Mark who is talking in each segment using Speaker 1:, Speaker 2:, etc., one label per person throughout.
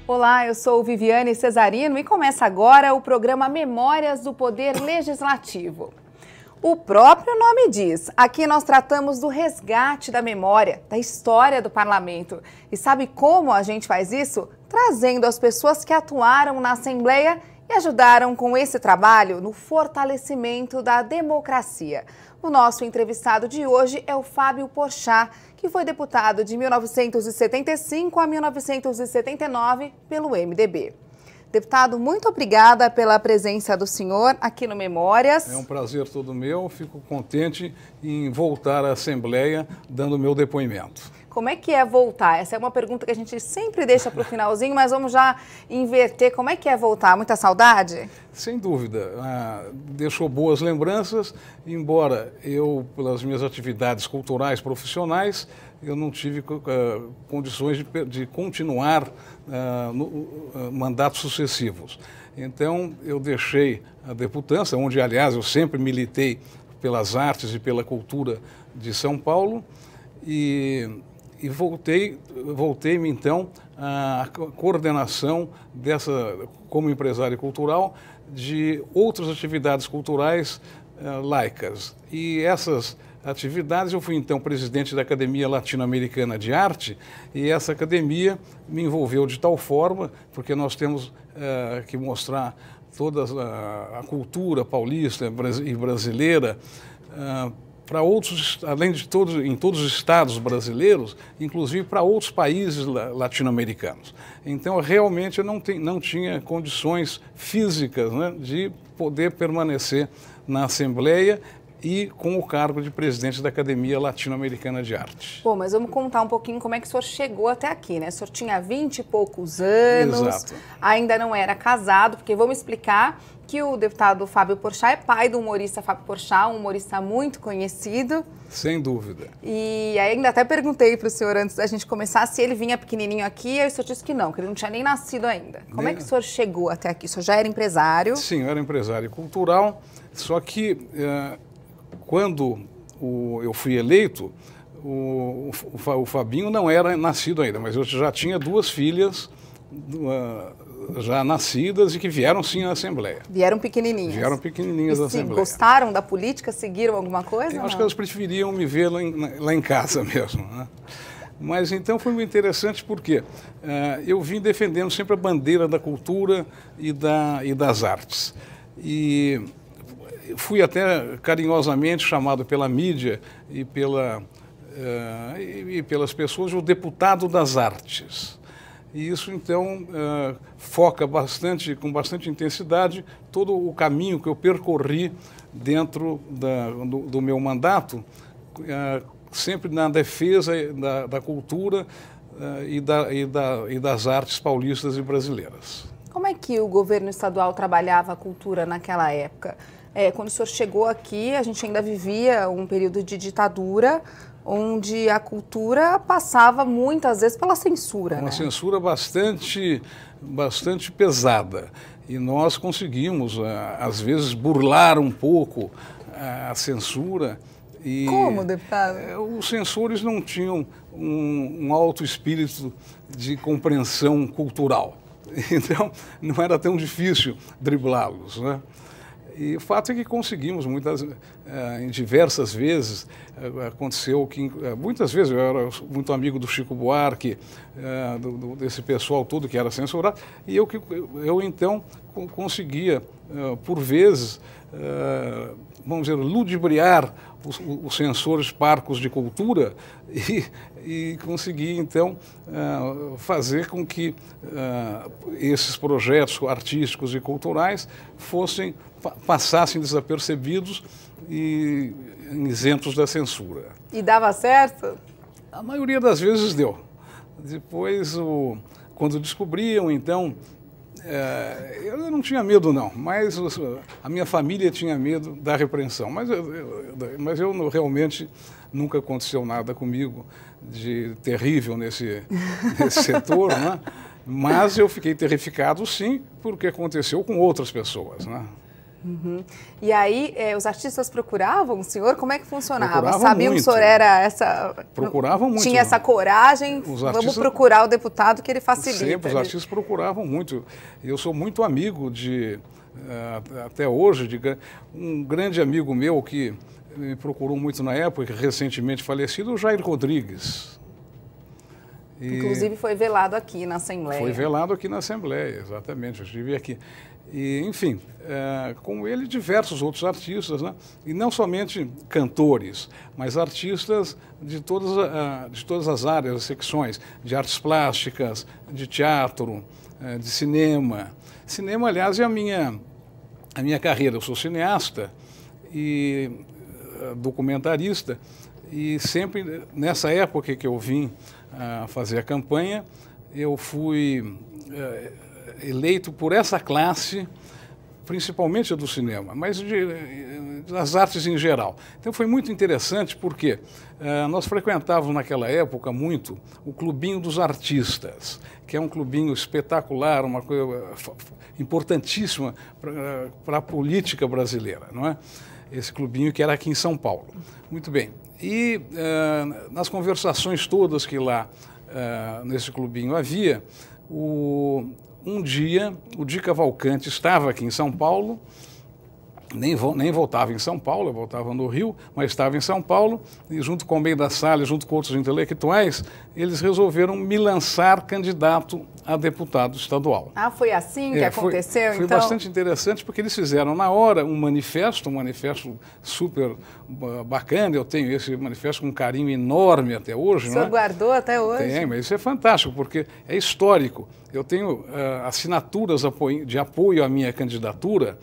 Speaker 1: Olá, eu sou Viviane Cesarino e começa agora o programa Memórias do Poder Legislativo. O próprio nome diz, aqui nós tratamos do resgate da memória, da história do parlamento. E sabe como a gente faz isso? Trazendo as pessoas que atuaram na Assembleia e ajudaram com esse trabalho no fortalecimento da democracia. O nosso entrevistado de hoje é o Fábio Porchat, que foi deputado de 1975 a 1979 pelo MDB. Deputado, muito obrigada pela presença do senhor aqui no Memórias.
Speaker 2: É um prazer todo meu, fico contente em voltar à Assembleia dando meu depoimento.
Speaker 1: Como é que é voltar? Essa é uma pergunta que a gente sempre deixa para o finalzinho, mas vamos já inverter. Como é que é voltar? Muita saudade?
Speaker 2: Sem dúvida. Deixou boas lembranças, embora eu, pelas minhas atividades culturais profissionais, eu não tive condições de continuar mandatos sucessivos. Então, eu deixei a deputância, onde, aliás, eu sempre militei pelas artes e pela cultura de São Paulo, e voltei-me então à coordenação como empresário cultural, de outras atividades culturais laicas. E essas atividades, eu fui então presidente da Academia Latino-Americana de Arte, e essa academia me envolveu de tal forma, porque nós temos que mostrar toda a cultura paulista e brasileira para outros, além de em todos os estados brasileiros, inclusive para outros países latino-americanos. Então, realmente, eu não tinha condições físicas, né, de poder permanecer na Assembleia e com o cargo de presidente da Academia Latino-Americana de Arte.
Speaker 1: Bom, mas vamos contar um pouquinho como é que o senhor chegou até aqui, né? O senhor tinha 20 e poucos anos,
Speaker 2: exato,
Speaker 1: ainda não era casado, porque vamos explicar que o deputado Fábio Porchat é pai do humorista Fábio Porchat, um humorista muito conhecido.
Speaker 2: Sem dúvida.
Speaker 1: E ainda até perguntei para o senhor antes da gente começar se ele vinha pequenininho aqui, aí o senhor disse que não, que ele não tinha nem nascido ainda. Como é que o senhor chegou até aqui? O senhor já era empresário?
Speaker 2: Sim, eu era empresário cultural, só que quando eu fui eleito, o Fabinho não era nascido ainda, mas eu já tinha duas filhas já nascidas e que vieram sim à Assembleia.
Speaker 1: Vieram pequenininhas?
Speaker 2: Vieram pequenininhas à Assembleia.
Speaker 1: Gostaram da política? Seguiram alguma coisa?
Speaker 2: Eu acho que elas preferiam me ver lá em casa mesmo, né? Mas então foi muito interessante porque eu vim defendendo sempre a bandeira da cultura e das artes. E fui até carinhosamente chamado pela mídia e pelas pessoas o deputado das artes. E isso, então, foca com bastante intensidade todo o caminho que eu percorri dentro do meu mandato, sempre na defesa da cultura e das artes paulistas e brasileiras.
Speaker 1: Como é que o governo estadual trabalhava a cultura naquela época? Quando o senhor chegou aqui, a gente ainda vivia um período de ditadura, onde a cultura passava muitas vezes pela censura.
Speaker 2: Uma censura bastante pesada. E nós conseguimos, às vezes, burlar um pouco a censura.
Speaker 1: Como, deputado?
Speaker 2: Os censores não tinham um alto espírito de compreensão cultural. Então, não era tão difícil driblá-los, né? E o fato é que conseguimos, em diversas vezes, aconteceu que, muitas vezes, eu era muito amigo do Chico Buarque, desse pessoal todo que era censurado, e eu então conseguia, por vezes, vamos dizer, ludibriar os censores parcos de cultura e conseguir, então, fazer com que esses projetos artísticos e culturais passassem desapercebidos e isentos da censura.
Speaker 1: E dava certo?
Speaker 2: A maioria das vezes deu. Depois, quando descobriam, então, eu não tinha medo não, mas a minha família tinha medo da repreensão. Mas eu realmente nunca aconteceu nada comigo de terrível nesse setor, né? Mas eu fiquei terrificado, sim, porque aconteceu com outras pessoas, né?
Speaker 1: Uhum. E aí, os artistas procuravam o senhor? Como é que funcionava?
Speaker 2: Procuravam
Speaker 1: Sabiam
Speaker 2: muito.
Speaker 1: que o senhor era essa...
Speaker 2: Procuravam muito.
Speaker 1: Tinha essa coragem, vamos procurar o deputado que ele facilita.
Speaker 2: Sempre, os artistas procuravam muito. Eu sou muito amigo até hoje, um grande amigo meu que me procurou muito na época, recentemente falecido, o Jair Rodrigues.
Speaker 1: Inclusive foi velado aqui na Assembleia.
Speaker 2: Foi velado aqui na Assembleia, exatamente, eu estive aqui. E, enfim, com ele diversos outros artistas, né? E não somente cantores, mas artistas de todas as áreas, as secções, de artes plásticas, de teatro, de cinema. Cinema, aliás, é a minha carreira. Eu sou cineasta e documentarista, e sempre nessa época que eu vim fazer a campanha, eu fui eleito por essa classe, principalmente a do cinema, mas das artes em geral. Então foi muito interessante porque nós frequentávamos naquela época muito o Clubinho dos Artistas, que é um clubinho espetacular, uma coisa importantíssima para a política brasileira, não é? Esse clubinho que era aqui em São Paulo. Muito bem. E nas conversações todas que lá nesse clubinho havia, um dia o Di Cavalcanti estava aqui em São Paulo, nem voltava em São Paulo, eu voltava no Rio, mas estava em São Paulo, e junto com o Almeida Salles, junto com outros intelectuais, eles resolveram me lançar candidato a deputado estadual.
Speaker 1: Ah, foi assim que aconteceu,
Speaker 2: então? Foi bastante interessante, porque eles fizeram na hora um manifesto super bacana. Eu tenho esse manifesto com um carinho enorme até hoje. O
Speaker 1: senhor guardou até hoje?
Speaker 2: Tem, mas isso é fantástico, porque é histórico. Eu tenho assinaturas de apoio à minha candidatura.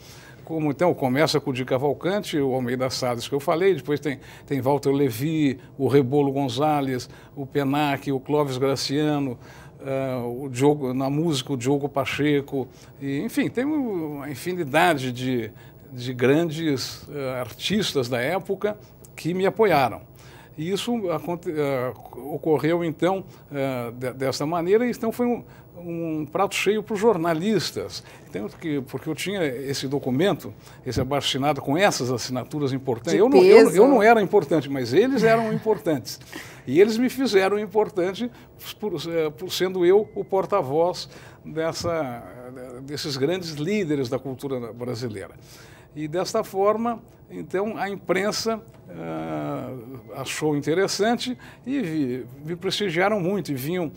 Speaker 2: Então, começa com o Di Cavalcanti, o Almeida Salles que eu falei, depois tem Walter Levi, o Rebolo Gonzalez, o Penac, o Clóvis Graciano, na música o Diogo Pacheco, e, enfim, tem uma infinidade de grandes artistas da época que me apoiaram. E isso ocorreu, então, dessa maneira, e então foi um prato cheio para os jornalistas. Então, porque eu tinha esse documento, esse abaixo-assinado com essas assinaturas importantes. Eu não era importante, mas eles eram importantes. E eles me fizeram importante por sendo eu o porta-voz desses grandes líderes da cultura brasileira. E desta forma, então, a imprensa achou interessante e me prestigiaram muito, e vinham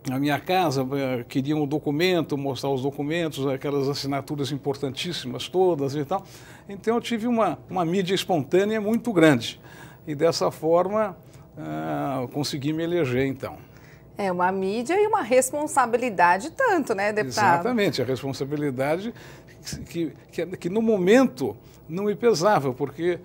Speaker 2: na minha casa, queriam o documento, mostrar os documentos, aquelas assinaturas importantíssimas todas e tal. Então eu tive uma mídia espontânea muito grande. E dessa forma consegui me eleger, então.
Speaker 1: É uma mídia e uma responsabilidade tanto, né, deputado?
Speaker 2: Exatamente, a responsabilidade que no momento não me pesava, porque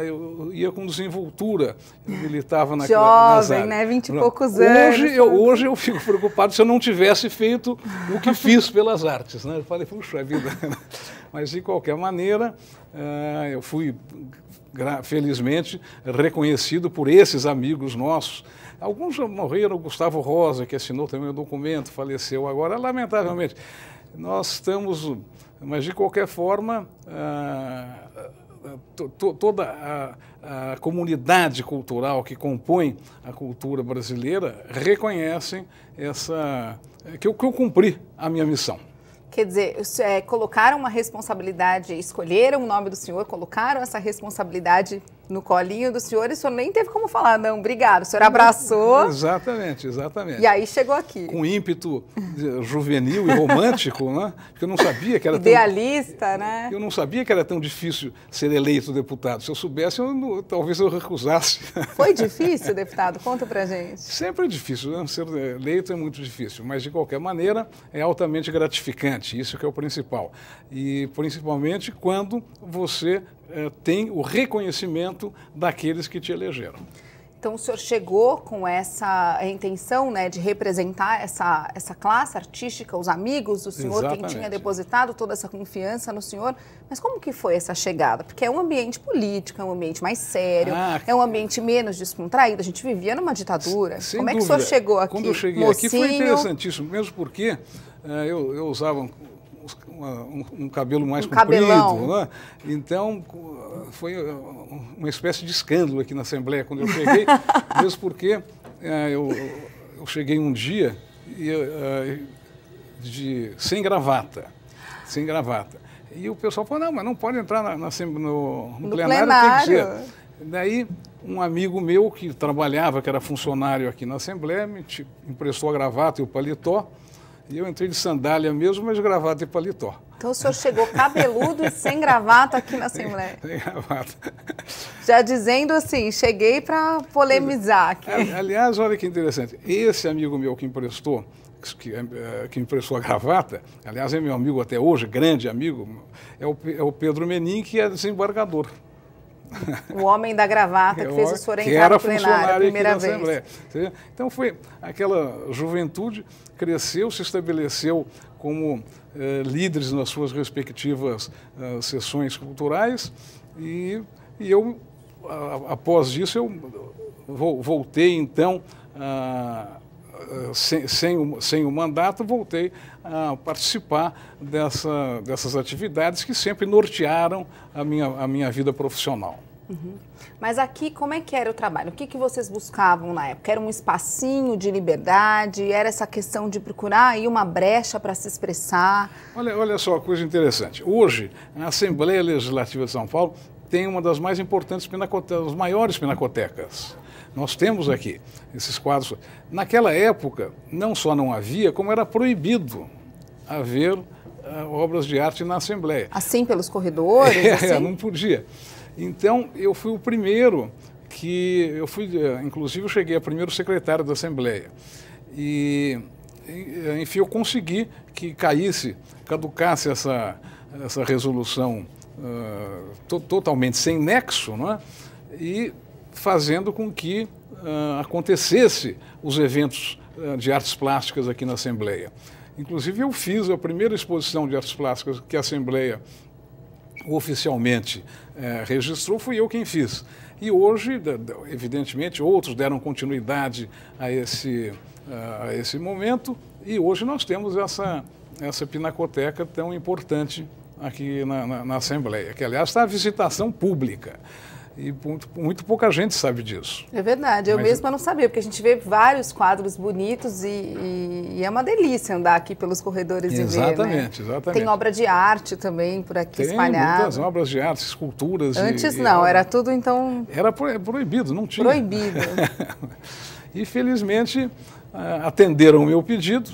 Speaker 2: eu ia com desenvoltura, eu militava naquela...
Speaker 1: Jovem, né, 20 e poucos anos.
Speaker 2: Hoje eu fico preocupado se eu não tivesse feito o que fiz pelas artes, né? Eu falei, puxa vida, mas de qualquer maneira eu fui, felizmente, reconhecido por esses amigos nossos. Alguns já morreram, o Gustavo Rosa, que assinou também o documento, faleceu agora, lamentavelmente. Nós estamos... Mas, de qualquer forma, toda a comunidade cultural que compõe a cultura brasileira reconhecem que eu cumpri a minha missão.
Speaker 1: Quer dizer, colocaram uma responsabilidade, escolheram o nome do senhor, colocaram essa responsabilidade no colinho do senhor e o senhor nem teve como falar, não, obrigado. O senhor abraçou.
Speaker 2: Exatamente, exatamente.
Speaker 1: E aí chegou aqui.
Speaker 2: Com ímpeto juvenil e romântico, né? Porque eu não sabia que era
Speaker 1: idealista, né?
Speaker 2: Eu não sabia que era tão difícil ser eleito deputado. Se eu soubesse, talvez eu recusasse.
Speaker 1: Foi difícil, deputado? Conta pra gente.
Speaker 2: Sempre é difícil, né? Ser eleito é muito difícil, mas de qualquer maneira é altamente gratificante, isso que é o principal. E principalmente quando você tem o reconhecimento daqueles que te elegeram.
Speaker 1: Então o senhor chegou com essa intenção, né, de representar essa classe artística, os amigos do senhor,
Speaker 2: Exatamente.
Speaker 1: Quem tinha depositado toda essa confiança no senhor. Mas como que foi essa chegada? Porque é um ambiente político, é um ambiente mais sério, é um ambiente menos descontraído. A gente vivia numa ditadura.
Speaker 2: Sem
Speaker 1: como é que
Speaker 2: dúvida.
Speaker 1: o senhor chegou aqui?
Speaker 2: Quando eu cheguei aqui foi interessantíssimo, mesmo porque eu usava um cabelo mais comprido.
Speaker 1: Cabelão.
Speaker 2: Né? Então, foi uma espécie de escândalo aqui na Assembleia quando eu cheguei, mesmo porque eu cheguei um dia sem gravata. Sem gravata. E o pessoal falou, não, mas não pode entrar no plenário, tem que ser. Daí, um amigo meu que trabalhava, que era funcionário aqui na Assembleia, me emprestou a gravata e o paletó, e eu entrei de sandália mesmo, mas gravata e paletó.
Speaker 1: Então o senhor chegou cabeludo e sem gravata aqui na Assembleia.
Speaker 2: Sem gravata.
Speaker 1: Já dizendo assim, cheguei para polemizar aqui.
Speaker 2: Aliás, olha que interessante, esse amigo meu que emprestou a gravata, aliás, é meu amigo até hoje, grande amigo, é o Pedro Menin, que é desembargador.
Speaker 1: O homem da gravata que fez o senhor entrar no plenário a primeira vez. Assembleia.
Speaker 2: Então foi aquela juventude, cresceu, se estabeleceu como líderes nas suas respectivas sessões culturais e eu, após isso, eu voltei então sem o mandato, voltei a participar dessas atividades que sempre nortearam a minha vida profissional.
Speaker 1: Uhum. Mas aqui, como é que era o trabalho? O que vocês buscavam na época? Era um espacinho de liberdade? Era essa questão de procurar aí uma brecha para se expressar?
Speaker 2: Olha só, coisa interessante. Hoje, a Assembleia Legislativa de São Paulo tem uma das mais importantes pinacotecas, das maiores pinacotecas. Nós temos aqui esses quadros. Naquela época, não só não havia, como era proibido haver obras de arte na Assembleia.
Speaker 1: Assim, pelos corredores? Assim?
Speaker 2: Não podia. Então, eu fui o primeiro inclusive eu cheguei a primeiro secretário da Assembleia. E, enfim, eu consegui que caducasse essa resolução totalmente sem nexo, não é? E fazendo com que acontecesse os eventos de artes plásticas aqui na Assembleia. Inclusive, eu fiz a primeira exposição de artes plásticas que a Assembleia oficialmente registrou, fui eu quem fiz. E hoje, evidentemente, outros deram continuidade a esse momento, e hoje nós temos essa pinacoteca tão importante aqui na Assembleia, que, aliás, está à visitação pública. E muito pouca gente sabe disso.
Speaker 1: É verdade, eu mesma não sabia, porque a gente vê vários quadros bonitos e é uma delícia andar aqui pelos corredores e ver, né? Exatamente. Tem obra de arte também por aqui espalhada.
Speaker 2: Tem muitas obras de arte, esculturas.
Speaker 1: Antes não, era tudo então...
Speaker 2: Era proibido, não tinha.
Speaker 1: Proibido.
Speaker 2: E felizmente atenderam o meu pedido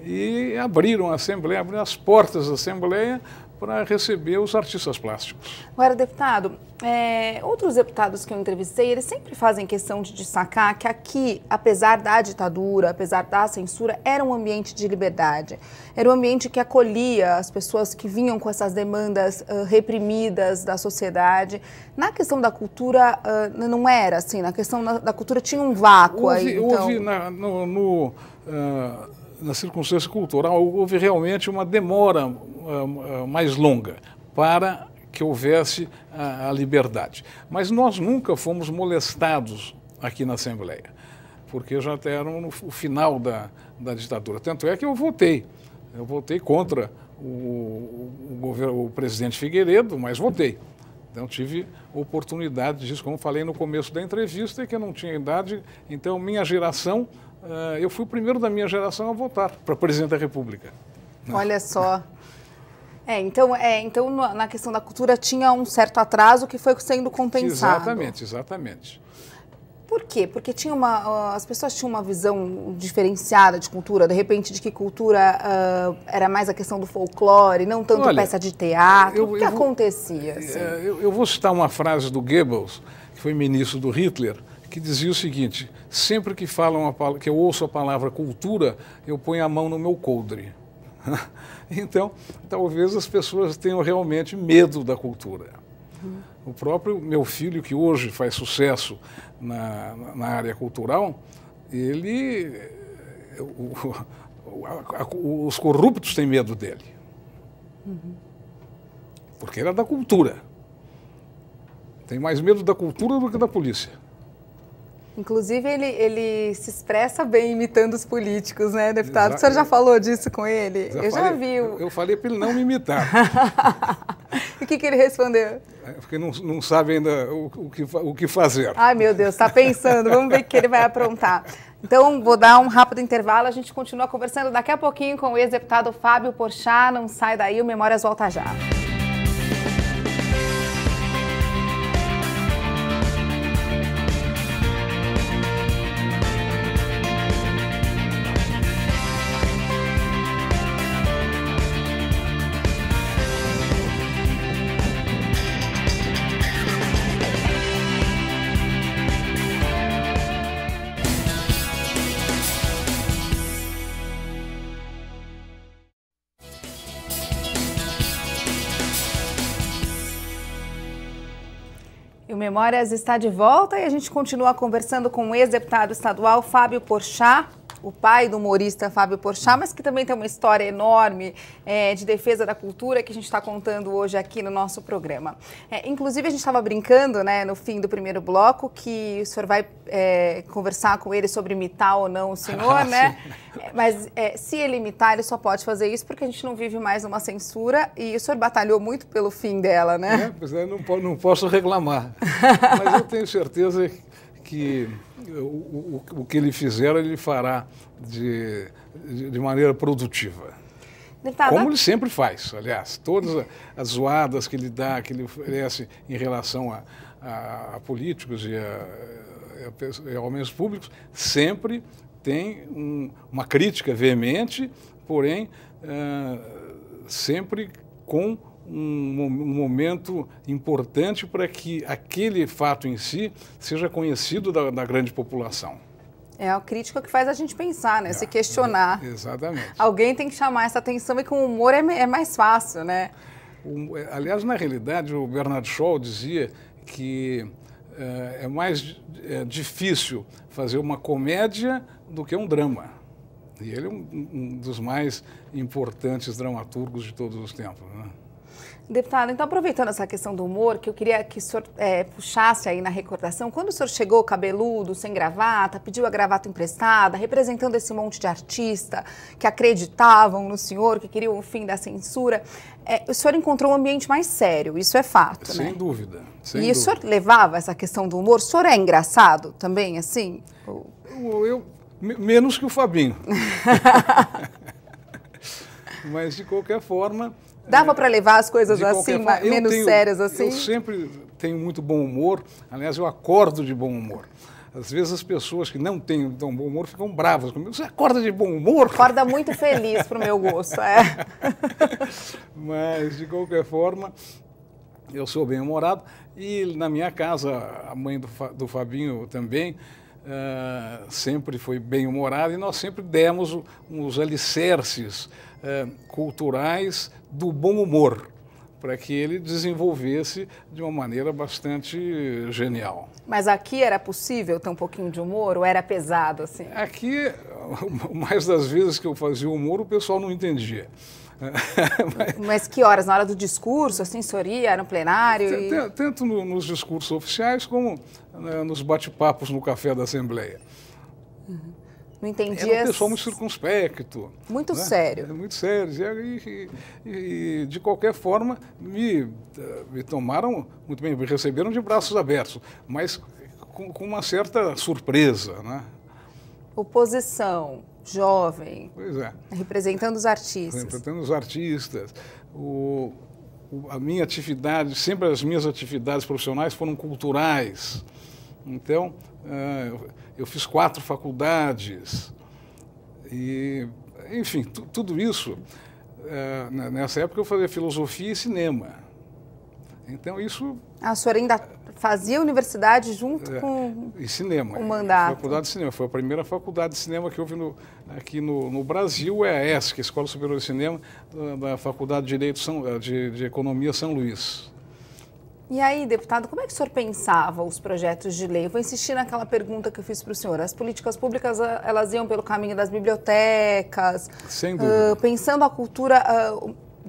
Speaker 2: e abriram a Assembleia, abriram as portas da Assembleia para receber os artistas plásticos.
Speaker 1: Agora, deputado, outros deputados que eu entrevistei, eles sempre fazem questão de destacar que aqui, apesar da ditadura, apesar da censura, era um ambiente de liberdade. Era um ambiente que acolhia as pessoas que vinham com essas demandas reprimidas da sociedade. Na questão da cultura, não era assim. Na questão da cultura tinha um vácuo aí.
Speaker 2: Houve na circunstância cultural, houve realmente uma demora mais longa para que houvesse a liberdade. Mas nós nunca fomos molestados aqui na Assembleia, porque já era no final da ditadura. Tanto é que eu votei contra o presidente Figueiredo, mas votei. Então tive oportunidade disso, como falei no começo da entrevista, que eu não tinha idade, então minha geração... eu fui o primeiro da minha geração a votar para presidente da República.
Speaker 1: Olha só. Então na questão da cultura tinha um certo atraso que foi sendo compensado.
Speaker 2: Exatamente.
Speaker 1: Por quê? Porque as pessoas tinham uma visão diferenciada de cultura, de repente, de que cultura era mais a questão do folclore, não tanto peça de teatro. O que acontecia? Assim?
Speaker 2: Eu vou citar uma frase do Goebbels, que foi ministro do Hitler, que dizia o seguinte: sempre que que eu ouço a palavra cultura, eu ponho a mão no meu coldre. Então, talvez as pessoas tenham realmente medo da cultura. O próprio meu filho, que hoje faz sucesso na área cultural, os corruptos têm medo dele. Porque ele é da cultura. Tem mais medo da cultura do que da polícia.
Speaker 1: Inclusive, ele se expressa bem imitando os políticos, né, deputado? O senhor já falou disso com ele? Já vi.
Speaker 2: Eu falei para ele não me imitar.
Speaker 1: E o que ele respondeu?
Speaker 2: Porque não sabe ainda o que fazer.
Speaker 1: Ai, meu Deus, está pensando. Vamos ver o que ele vai aprontar. Então, vou dar um rápido intervalo. A gente continua conversando daqui a pouquinho com o ex-deputado Fábio Porchat. Não sai daí, o Memórias volta já. O Memórias está de volta e a gente continua conversando com o ex-deputado estadual Fábio Porchat, o pai do humorista Fábio Porchat, mas que também tem uma história enorme de defesa da cultura que a gente está contando hoje aqui no nosso programa. Inclusive, a gente estava brincando, né, no fim do primeiro bloco, que o senhor vai conversar com ele sobre imitar ou não o senhor, né? Mas se ele imitar, ele só pode fazer isso porque a gente não vive mais numa censura e o senhor batalhou muito pelo fim dela, né?
Speaker 2: Pois é, não posso reclamar, mas eu tenho certeza que o que ele fizer, ele fará de maneira produtiva.
Speaker 1: Deputado,
Speaker 2: como ele sempre faz, aliás. Todas as zoadas que ele dá, que ele oferece em relação a políticos e a homens públicos, sempre tem uma crítica veemente, porém, sempre com um momento importante para que aquele fato em si seja conhecido da grande população.
Speaker 1: É a crítica que faz a gente pensar, né? Se questionar.
Speaker 2: Exatamente.
Speaker 1: Alguém tem que chamar essa atenção e com o humor é mais fácil, né?
Speaker 2: Aliás, na realidade, o Bernard Shaw dizia que é mais difícil fazer uma comédia do que um drama. E ele é um dos mais importantes dramaturgos de todos os tempos, né?
Speaker 1: Deputado, então aproveitando essa questão do humor, que eu queria que o senhor puxasse aí na recordação, quando o senhor chegou cabeludo, sem gravata, pediu a gravata emprestada, representando esse monte de artista que acreditavam no senhor, que queriam o fim da censura, o senhor encontrou um ambiente mais sério, isso é fato, né?
Speaker 2: Sem dúvida.
Speaker 1: E o senhor levava essa questão do humor? O senhor é engraçado também, assim?
Speaker 2: Menos que o Fabinho. Mas, de qualquer forma...
Speaker 1: Dava para levar as coisas assim, menos sérias assim?
Speaker 2: Eu sempre tenho muito bom humor, aliás, eu acordo de bom humor. Às vezes as pessoas que não têm tão bom humor ficam bravas comigo. Você acorda de bom humor?
Speaker 1: Acorda muito feliz para o meu gosto,
Speaker 2: Mas, de qualquer forma, eu sou bem-humorado. E na minha casa, a mãe do Fabinho também sempre foi bem-humorada e nós sempre demos uns alicerces culturais do bom humor, para que ele desenvolvesse de uma maneira bastante genial.
Speaker 1: Mas aqui era possível ter um pouquinho de humor ou era pesado assim?
Speaker 2: Aqui, mais das vezes que eu fazia humor, o pessoal não entendia.
Speaker 1: Mas que horas? Na hora do discurso, assim, senhoria, no plenário?
Speaker 2: Tanto nos discursos oficiais como nos bate-papos no café da Assembleia.
Speaker 1: Uhum. Não entendia.
Speaker 2: Era um pessoal muito circunspecto.
Speaker 1: Muito sério.
Speaker 2: Muito sério. E, de qualquer forma, me tomaram muito bem, me receberam de braços abertos, mas com uma certa surpresa, né?
Speaker 1: Oposição, jovem.
Speaker 2: Pois é.
Speaker 1: Representando os artistas.
Speaker 2: Representando os artistas. A minha atividade, sempre as minhas atividades profissionais foram culturais. Então, eu fiz 4 faculdades e, enfim, tudo isso, nessa época eu fazia filosofia e cinema. Então isso...
Speaker 1: A senhora ainda fazia universidade junto com
Speaker 2: e cinema,
Speaker 1: o mandato?
Speaker 2: Faculdade de cinema. Foi a primeira faculdade de cinema que houve aqui no Brasil, é a ESC, Escola Superior de Cinema, da Faculdade de Direito de Economia São Luís.
Speaker 1: E aí, deputado, como é que o senhor pensava os projetos de lei? Eu vou insistir naquela pergunta que eu fiz para o senhor. As políticas públicas, elas iam pelo caminho das bibliotecas.
Speaker 2: Sem dúvida.
Speaker 1: Pensando a cultura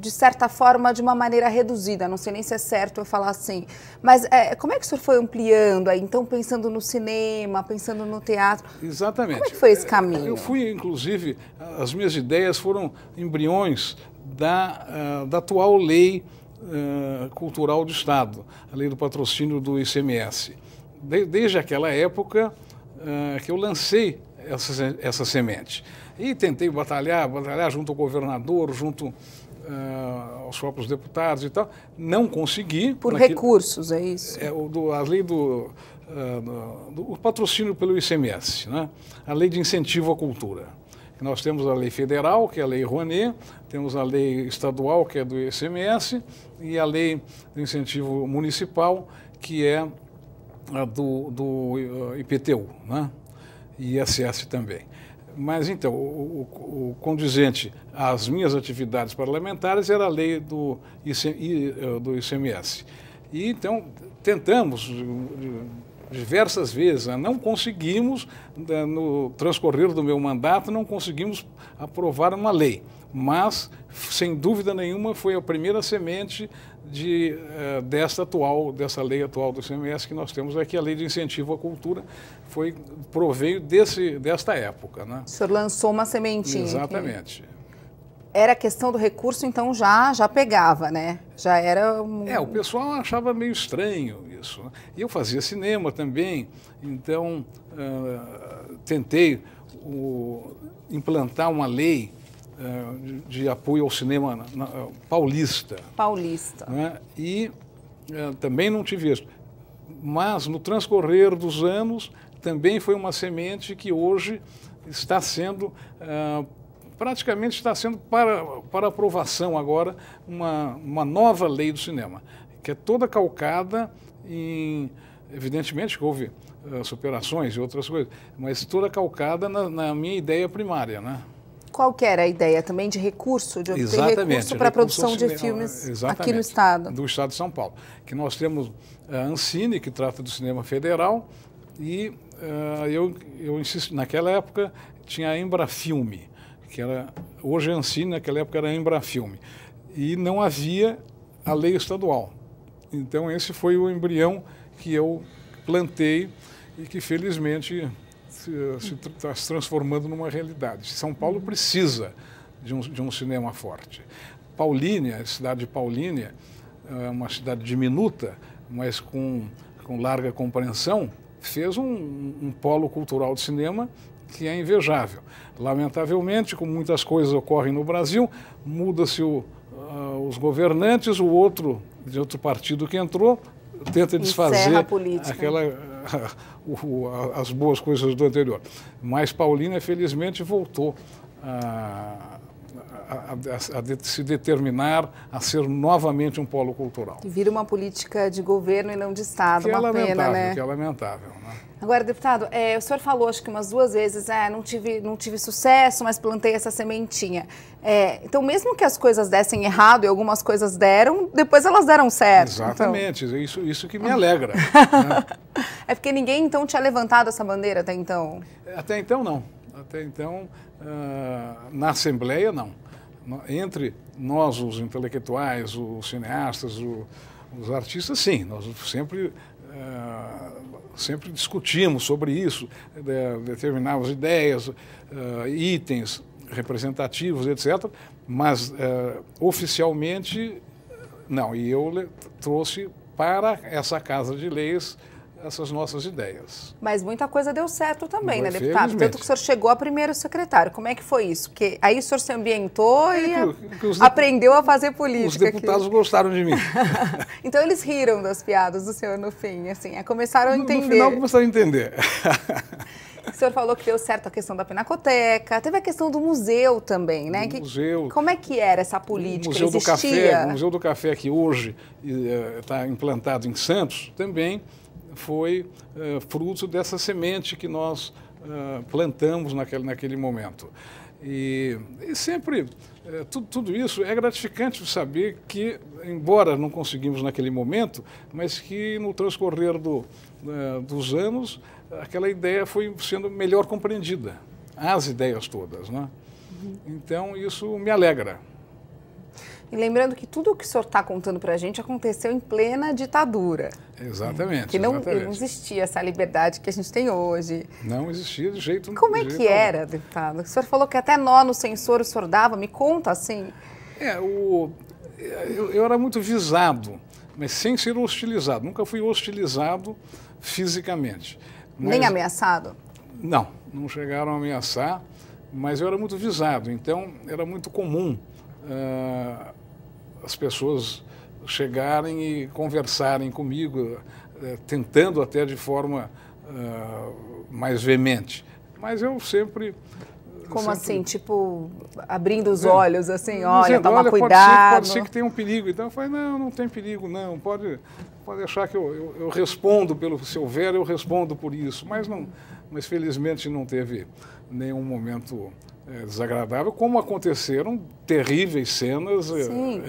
Speaker 1: de certa forma, de uma maneira reduzida, não sei nem se é certo eu falar assim, mas como é que o senhor foi ampliando aí, então pensando no cinema, pensando no teatro?
Speaker 2: Exatamente.
Speaker 1: Como é que foi esse caminho?
Speaker 2: Eu fui, inclusive, as minhas ideias foram embriões da atual lei cultural do Estado, a lei do patrocínio do ICMS. Desde aquela época que eu lancei essa semente. E tentei batalhar junto ao governador, junto aos próprios deputados e tal. Não consegui.
Speaker 1: Por recursos, é isso?
Speaker 2: A lei do patrocínio pelo ICMS, né? A lei de incentivo à cultura. Nós temos a lei federal, que é a lei Rouanet, temos a lei estadual, que é do ICMS, e a lei de incentivo municipal, que é a do IPTU, né? E ISS também. Mas, então, o condizente às minhas atividades parlamentares era a lei do ICMS. E, então, tentamos diversas vezes, não conseguimos, no transcorrer do meu mandato, não conseguimos aprovar uma lei. Mas, sem dúvida nenhuma, foi a primeira semente dessa lei atual do ICMS que nós temos aqui, a lei de incentivo à cultura, proveio desta época, né?
Speaker 1: O senhor lançou uma sementinha.
Speaker 2: Exatamente.
Speaker 1: Era questão do recurso, então já pegava, né? Já era
Speaker 2: o pessoal achava meio estranho isso, né? E eu fazia cinema também, então tentei implantar uma lei de apoio ao cinema paulista. Né? E também não tive isso. Mas, no transcorrer dos anos, também foi uma semente que hoje está sendo, praticamente está sendo para aprovação agora, uma nova lei do cinema, que é toda calcada evidentemente que houve superações e outras coisas, mas toda calcada na minha ideia primária, né?
Speaker 1: Qual que era a ideia também de recurso, de obter recurso para a produção de filmes aqui no Estado?
Speaker 2: Do Estado de São Paulo. Que nós temos a Ancine, que trata do cinema federal, e eu insisto, naquela época tinha a Embrafilme, que hoje é Ancine, naquela época era a Embrafilme, e não havia a lei estadual. Então esse foi o embrião que eu plantei e que felizmente está se transformando numa realidade. São Paulo precisa de um cinema forte. Paulínia, a cidade de Paulínia, é uma cidade diminuta, mas com larga compreensão, fez um polo cultural de cinema que é invejável. Lamentavelmente, como muitas coisas ocorrem no Brasil, muda-se os governantes, de outro partido que entrou, tenta desfazer as boas coisas do anterior. Mas Paulínia, felizmente, voltou a se determinar a ser novamente um polo cultural.
Speaker 1: E vira uma política de governo e não de Estado, uma pena, né?
Speaker 2: Que é lamentável, né?
Speaker 1: Agora, deputado, o senhor falou, acho que umas 2 vezes, não tive sucesso, mas plantei essa sementinha. Então, mesmo que as coisas dessem errado e algumas coisas deram, depois elas deram certo.
Speaker 2: Exatamente, então. Isso que me alegra.
Speaker 1: Né? É porque ninguém, então, tinha levantado essa bandeira até então?
Speaker 2: Até então, não. Até então, na Assembleia, não. Entre nós, os intelectuais, os cineastas, os artistas, sim, nós sempre discutimos sobre isso, determinadas ideias, itens representativos, etc., mas oficialmente não. E eu trouxe para essa Casa de Leis essas nossas ideias.
Speaker 1: Mas muita coisa deu certo também, né, deputado? Tanto que o senhor chegou a primeiro secretário. Como é que foi isso? Porque aí o senhor se ambientou e aprendeu a fazer política.
Speaker 2: Os deputados gostaram de mim.
Speaker 1: Então eles riram das piadas do senhor no fim, assim, começaram a entender.
Speaker 2: No final começaram a entender.
Speaker 1: O senhor falou que deu certo a questão da Pinacoteca, teve a questão do museu também, né?
Speaker 2: Museu.
Speaker 1: Como é que era essa política?
Speaker 2: O Museu do Café, que hoje está implantado em Santos, também foi fruto dessa semente que nós plantamos naquele momento. E sempre, tudo isso é gratificante saber que, embora não conseguimos naquele momento, mas que no transcorrer dos anos, aquela ideia foi sendo melhor compreendida, as ideias todas, né? Então, isso me alegra.
Speaker 1: E lembrando que tudo o que o senhor está contando para a gente aconteceu em plena ditadura.
Speaker 2: Exatamente.
Speaker 1: Que não
Speaker 2: exatamente.
Speaker 1: existia essa liberdade que a gente tem hoje.
Speaker 2: Não existia de jeito nenhum.
Speaker 1: Como é que era, deputado? O senhor falou que até nó no sensor o senhor dava. Me conta assim.
Speaker 2: Eu era muito visado, mas sem ser hostilizado. Nunca fui hostilizado fisicamente.
Speaker 1: Nem ameaçado?
Speaker 2: Não chegaram a ameaçar, mas eu era muito visado. Então, era muito comum as pessoas chegarem e conversarem comigo, tentando até de forma mais veemente. Mas eu sempre...
Speaker 1: Como assim? Tipo, abrindo os olhos, assim, olha,
Speaker 2: dizendo,
Speaker 1: toma cuidado.
Speaker 2: Pode ser que tenha um perigo. Então eu falei, não tem perigo, não. Pode achar que eu respondo se houver, eu respondo por isso. Mas felizmente não teve nenhum momento desagradável, como aconteceram terríveis cenas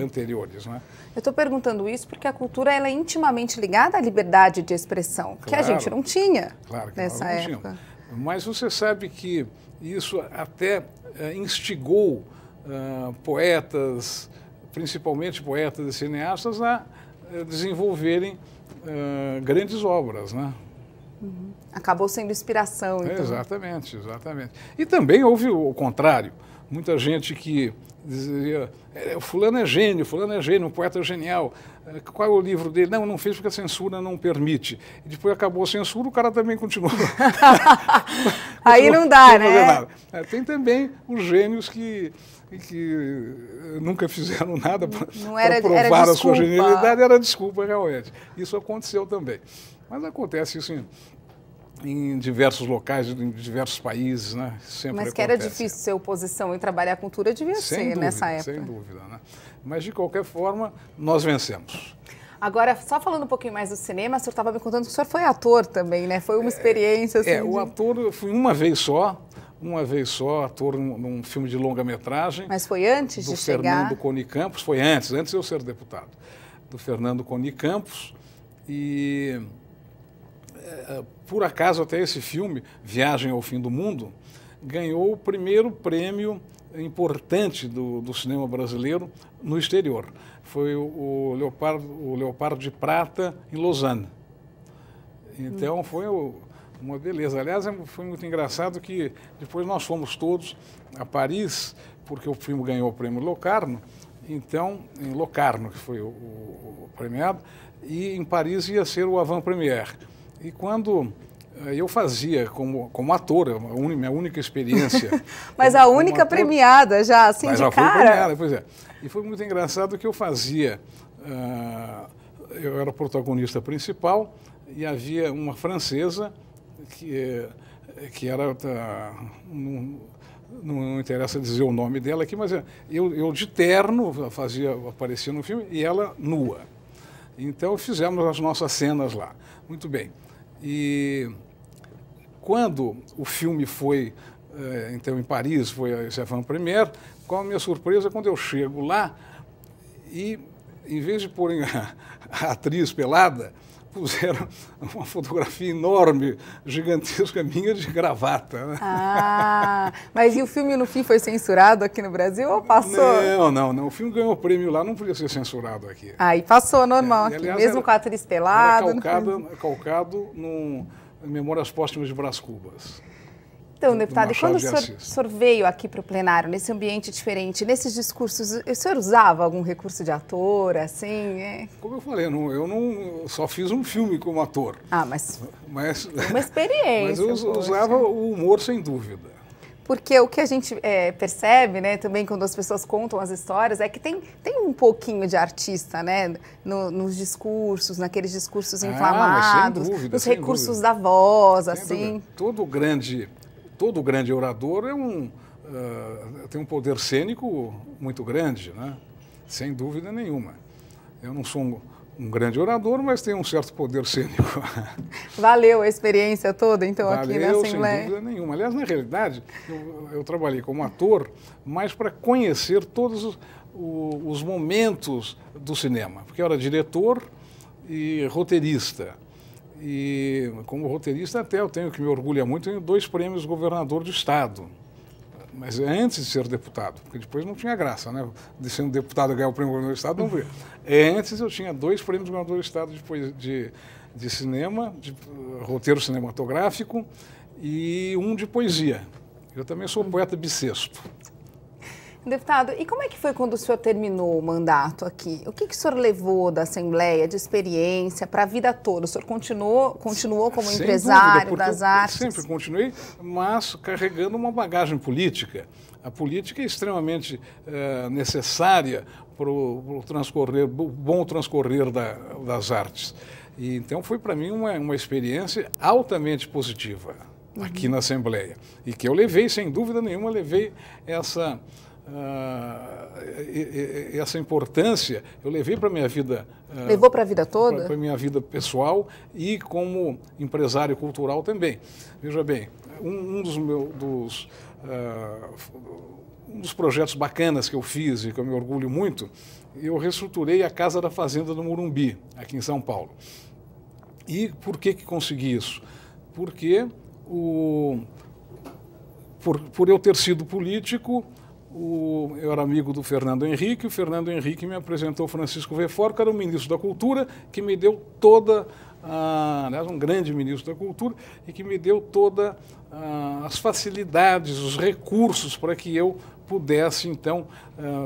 Speaker 2: anteriores, né?
Speaker 1: Eu estou perguntando isso porque a cultura ela é intimamente ligada à liberdade de expressão, que a gente não tinha nessa época.
Speaker 2: Mas você sabe que isso até instigou poetas, principalmente poetas e cineastas, a desenvolverem grandes obras, né?
Speaker 1: Acabou sendo inspiração, então.
Speaker 2: Exatamente. E também houve o contrário. Muita gente que dizia, fulano é gênio, um poeta genial. Qual é o livro dele? Não fez porque a censura não permite. E depois acabou a censura, o cara também continuou.
Speaker 1: Aí não dá, né?
Speaker 2: Tem também os gênios que nunca fizeram nada para provar a sua genialidade, era desculpa realmente. Isso aconteceu também. Mas acontece isso em diversos locais, em diversos países, né? Sempre
Speaker 1: Mas que
Speaker 2: acontece.
Speaker 1: era difícil ser oposição e trabalhar a cultura, devia ser nessa época.
Speaker 2: Sem dúvida, né? Mas, de qualquer forma, nós vencemos.
Speaker 1: Agora, só falando um pouquinho mais do cinema, o senhor estava me contando que o senhor foi ator também, né? Foi uma experiência assim.
Speaker 2: O ator, eu fui uma vez só, ator num filme de longa-metragem.
Speaker 1: Mas foi antes de chegar?
Speaker 2: Do Fernando Coni Campos, foi antes de eu ser deputado. Do Fernando Coni Campos. E, por acaso, até esse filme, Viagem ao Fim do Mundo, ganhou o primeiro prêmio importante do cinema brasileiro no exterior. Foi o Leopardo de Prata, em Lausanne. Então, foi uma beleza. Aliás, foi muito engraçado que depois nós fomos todos a Paris, porque o filme ganhou o prêmio Locarno, então, em Locarno, que foi o premiado, e em Paris ia ser o avant-première. E quando eu fazia como ator, minha única experiência.
Speaker 1: Mas a única ator, premiada já, assim, de cara?
Speaker 2: Foi premiada, pois é. E foi muito engraçado que eu fazia, eu era o protagonista principal e havia uma francesa que era, não interessa dizer o nome dela aqui, mas eu de terno aparecia no filme e ela nua. Então fizemos as nossas cenas lá. Muito bem. E quando o filme foi, então em Paris, foi esse avant-première, qual a minha surpresa quando eu chego lá e, em vez de porem a atriz pelada, puseram uma fotografia enorme, gigantesca minha de gravata. Né?
Speaker 1: Mas e o filme no fim foi censurado aqui no Brasil ou passou?
Speaker 2: Não. O filme ganhou o prêmio lá, não podia ser censurado aqui.
Speaker 1: E passou normal aqui, aliás, mesmo com a atriz pelada.
Speaker 2: Era calcado no Memórias Póstumas de Brás Cubas.
Speaker 1: Então, deputado, e quando o senhor veio aqui para o plenário, nesse ambiente diferente, nesses discursos, o senhor usava algum recurso de ator, assim?
Speaker 2: Como eu falei, eu não só fiz um filme como ator.
Speaker 1: Mas uma experiência.
Speaker 2: Mas eu usava o humor, sem dúvida.
Speaker 1: Porque o que a gente percebe, né, também quando as pessoas contam as histórias, é que tem um pouquinho de artista, né, nos discursos, naqueles discursos inflamados,
Speaker 2: sem dúvida,
Speaker 1: nos recursos da voz, assim.
Speaker 2: Todo grande orador tem um poder cênico muito grande, né? Sem dúvida nenhuma. Eu não sou um grande orador, mas tenho um certo poder cênico. Valeu a experiência toda, então, aqui na Assembleia? Sem dúvida nenhuma. Aliás, na realidade, eu trabalhei como ator, mais para conhecer todos os momentos do cinema, porque eu era diretor e roteirista. E como roteirista até eu tenho que me orgulhar muito, tenho 2 prêmios governador do estado, mas antes de ser deputado, porque depois não tinha graça, né? De sendo deputado e ganhar o prêmio de governador do Estado, não veio. Antes eu tinha 2 prêmios de governador do Estado de cinema, de roteiro cinematográfico e um de poesia. Eu também sou poeta bissexto.
Speaker 1: Deputado, e como é que foi quando o senhor terminou o mandato aqui? O que o senhor levou da Assembleia de experiência para a vida toda? O senhor continuou como
Speaker 2: Sem
Speaker 1: empresário
Speaker 2: dúvida,
Speaker 1: das artes?
Speaker 2: Sempre continuei, mas carregando uma bagagem política. A política é extremamente necessária para o bom transcorrer das artes. E, então foi para mim uma experiência altamente positiva aqui na Assembleia. E que eu levei, sem dúvida nenhuma, essa importância, eu levei para a minha vida.
Speaker 1: Levou para a vida toda?
Speaker 2: Para a minha vida pessoal e como empresário cultural também. Veja bem, um dos projetos bacanas que eu fiz e que eu me orgulho muito, eu reestruturei a Casa da Fazenda do Morumbi, aqui em São Paulo. E por que consegui isso? Porque, por eu ter sido político, eu era amigo do Fernando Henrique, o Fernando Henrique me apresentou o Francisco Wefor, que era o ministro da Cultura, que me deu aliás, um grande ministro da Cultura, e que me deu todas as facilidades, os recursos para que eu pudesse, então,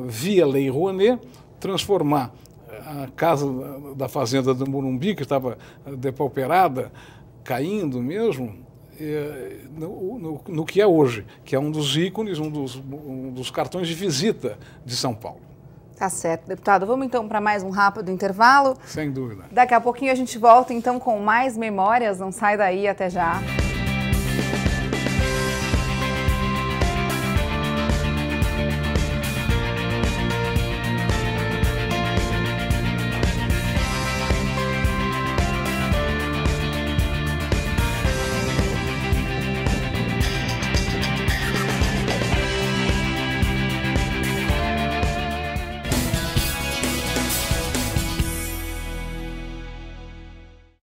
Speaker 2: via Lei Rouanet, transformar a Casa da Fazenda do Morumbi, que estava depauperada, caindo mesmo, no que é hoje, que é um dos ícones, um dos cartões de visita de São Paulo.
Speaker 1: Tá certo, deputado. Vamos então para mais um rápido intervalo?
Speaker 2: Sem dúvida.
Speaker 1: Daqui a pouquinho a gente volta então com mais memórias, não sai daí, até já.